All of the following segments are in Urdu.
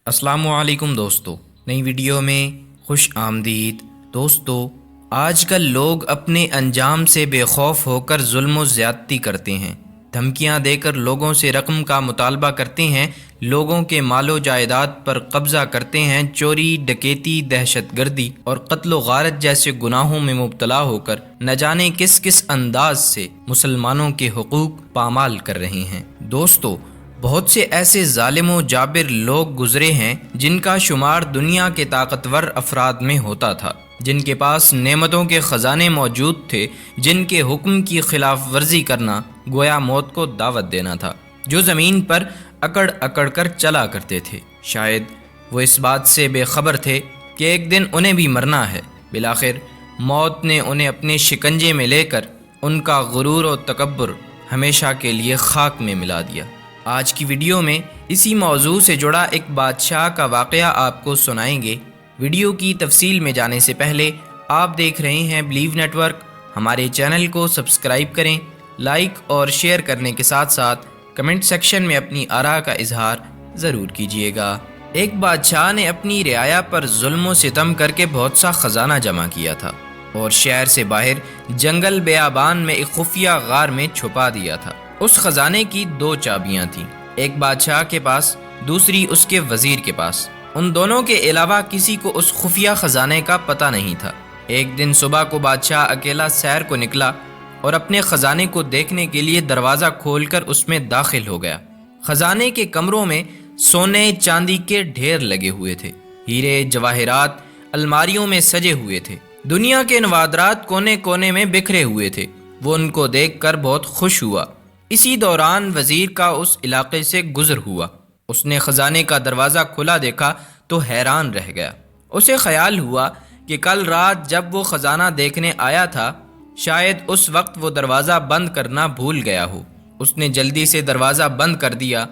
السلام علیکم دوستو، نئی ویڈیو میں خوش آمدید۔ دوستو، آج کل لوگ اپنے انجام سے بے خوف ہو کر ظلم و زیادتی کرتے ہیں، دھمکیاں دے کر لوگوں سے رقم کا مطالبہ کرتے ہیں، لوگوں کے مال و جائیداد پر قبضہ کرتے ہیں، چوری، ڈکیتی، دہشت گردی اور قتل و غارت جیسے گناہوں میں مبتلا ہو کر نہ جانے کس کس انداز سے مسلمانوں کے حقوق پامال کر رہے ہیں۔ دوستو، بہت سے ایسے ظالم و جابر لوگ گزرے ہیں جن کا شمار دنیا کے طاقتور افراد میں ہوتا تھا، جن کے پاس نعمتوں کے خزانے موجود تھے، جن کے حکم کی خلاف ورزی کرنا گویا موت کو دعوت دینا تھا، جو زمین پر اکڑ اکڑ کر چلا کرتے تھے۔ شاید وہ اس بات سے بے خبر تھے کہ ایک دن انہیں بھی مرنا ہے۔ بالآخر موت نے انہیں اپنے شکنجے میں لے کر ان کا غرور و تکبر ہمیشہ کے لیے خاک میں ملا دیا۔ آج کی ویڈیو میں اسی موضوع سے جڑا ایک بادشاہ کا واقعہ آپ کو سنائیں گے۔ ویڈیو کی تفصیل میں جانے سے پہلے آپ دیکھ رہے ہیں بلیو نیٹ ورک، ہمارے چینل کو سبسکرائب کریں، لائک اور شیئر کرنے کے ساتھ ساتھ کمنٹ سیکشن میں اپنی آراء کا اظہار ضرور کیجیے گا۔ ایک بادشاہ نے اپنی رعایا پر ظلم و ستم کر کے بہت سا خزانہ جمع کیا تھا اور شہر سے باہر جنگل بیابان میں ایک خفیہ غار میں چھپا دیا تھا۔ اس خزانے کی دو چابیاں تھیں، ایک بادشاہ کے پاس، دوسری اس کے وزیر کے پاس۔ ان دونوں کے علاوہ کسی کو اس خفیہ خزانے کا پتہ نہیں تھا۔ ایک دن صبح کو بادشاہ اکیلا سیر کو نکلا اور اپنے خزانے کو دیکھنے کے لیے دروازہ کھول کر اس میں داخل ہو گیا۔ خزانے کے کمروں میں سونے چاندی کے ڈھیر لگے ہوئے تھے، ہیرے جواہرات الماریوں میں سجے ہوئے تھے، دنیا کے نوادرات کونے کونے میں بکھرے ہوئے تھے۔ وہ ان کو دیکھ کر بہت خوش ہوا۔ اسی دوران وزیر کا اس علاقے سے گزر ہوا۔ اس نے خزانے کا دروازہ کھلا دیکھا تو حیران رہ گیا۔ اسے خیال ہوا کہ کل رات جب وہ خزانہ دیکھنے آیا تھا، شاید اس وقت وہ دروازہ بند کرنا بھول گیا ہو۔ اس نے جلدی سے دروازہ بند کر دیا۔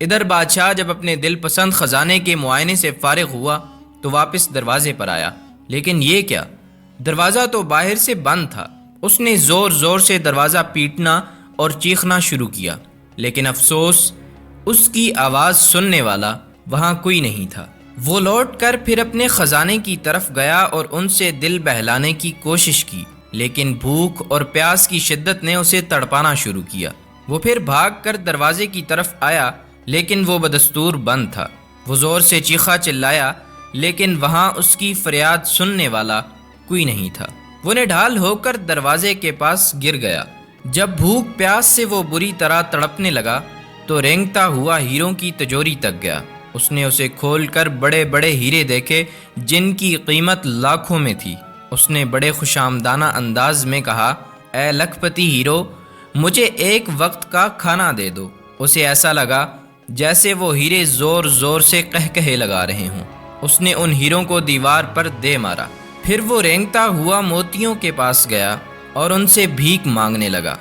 ادھر بادشاہ جب اپنے دل پسند خزانے کے معائنے سے فارغ ہوا تو واپس دروازے پر آیا، لیکن یہ کیا، دروازہ تو باہر سے بند تھا۔ اس نے زور زور سے دروازہ پیٹنا اور چیخنا شروع کیا، لیکن افسوس، اس کی آواز سننے والا وہاں کوئی نہیں تھا۔ وہ لوٹ کر پھر اپنے خزانے کی طرف گیا اور ان سے دل بہلانے کی کوشش کی، لیکن بھوک اور پیاس کی شدت نے اسے تڑپانا شروع کیا۔ وہ پھر بھاگ کر دروازے کی طرف آیا، لیکن وہ بدستور بند تھا۔ وہ زور سے چیخا چلایا، لیکن وہاں اس کی فریاد سننے والا کوئی نہیں تھا۔ وہ نڈھال ہو کر دروازے کے پاس گر گیا۔ جب بھوک پیاس سے وہ بری طرح تڑپنے لگا تو رینگتا ہوا ہیروں کی تجوری تک گیا۔ اس نے اسے کھول کر بڑے بڑے ہیرے دیکھے جن کی قیمت لاکھوں میں تھی۔ اس نے بڑے خوشامدانہ انداز میں کہا، اے لکھ پتی ہیرو، مجھے ایک وقت کا کھانا دے دو۔ اسے ایسا لگا جیسے وہ ہیرے زور زور سے قہقہے لگا رہے ہوں۔ اس نے ان ہیروں کو دیوار پر دے مارا۔ پھر وہ رینگتا ہوا موتیوں کے پاس گیا اور ان سے بھیک مانگنے لگا،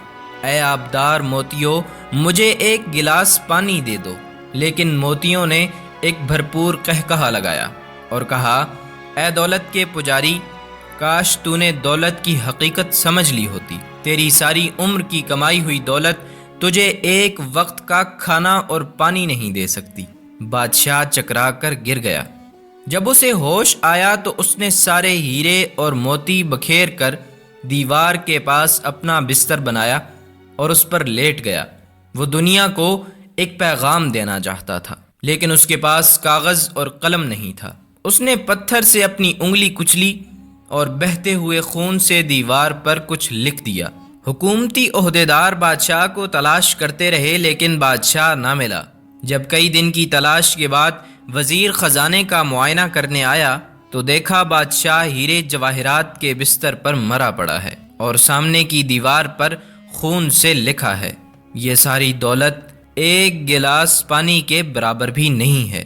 اے آبدار موتیوں، مجھے ایک گلاس پانی دے دو۔ لیکن موتیوں نے ایک بھرپور قہقہا لگایا اور کہا، اے دولت کے پجاری، کاش تو نے دولت کی حقیقت سمجھ لی ہوتی۔ تیری ساری عمر کی کمائی ہوئی دولت تجھے ایک وقت کا کھانا اور پانی نہیں دے سکتی۔ بادشاہ چکرا کر گر گیا۔ جب اسے ہوش آیا تو اس نے سارے ہیرے اور موتی بکھیر کر دیوار کے پاس اپنا بستر بنایا اور اس پر لیٹ گیا۔ وہ دنیا کو ایک پیغام دینا چاہتا تھا، لیکن اس کے پاس کاغذ اور قلم نہیں تھا۔ اس نے پتھر سے اپنی انگلی کچلی اور بہتے ہوئے خون سے دیوار پر کچھ لکھ دیا۔ حکومتی عہدیدار بادشاہ کو تلاش کرتے رہے، لیکن بادشاہ نہ ملا۔ جب کئی دن کی تلاش کے بعد وزیر خزانے کا معائنہ کرنے آیا تو دیکھا بادشاہ ہیرے جواہرات کے بستر پر مرا پڑا ہے اور سامنے کی دیوار پر خون سے لکھا ہے، یہ ساری دولت ایک گلاس پانی کے برابر بھی نہیں ہے۔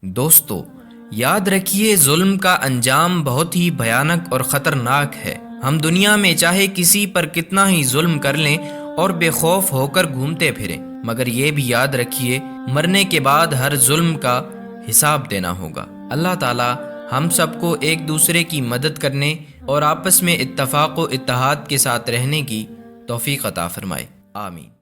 دوستو، یاد رکھیے، ظلم کا انجام بہت ہی بھیانک اور خطرناک ہے۔ ہم دنیا میں چاہے کسی پر کتنا ہی ظلم کر لیں اور بے خوف ہو کر گھومتے پھریں، مگر یہ بھی یاد رکھیے، مرنے کے بعد ہر ظلم کا حساب دینا ہوگا۔ اللہ تعالی ہم سب کو ایک دوسرے کی مدد کرنے اور آپس میں اتفاق و اتحاد کے ساتھ رہنے کی توفیق عطا فرمائے، آمین۔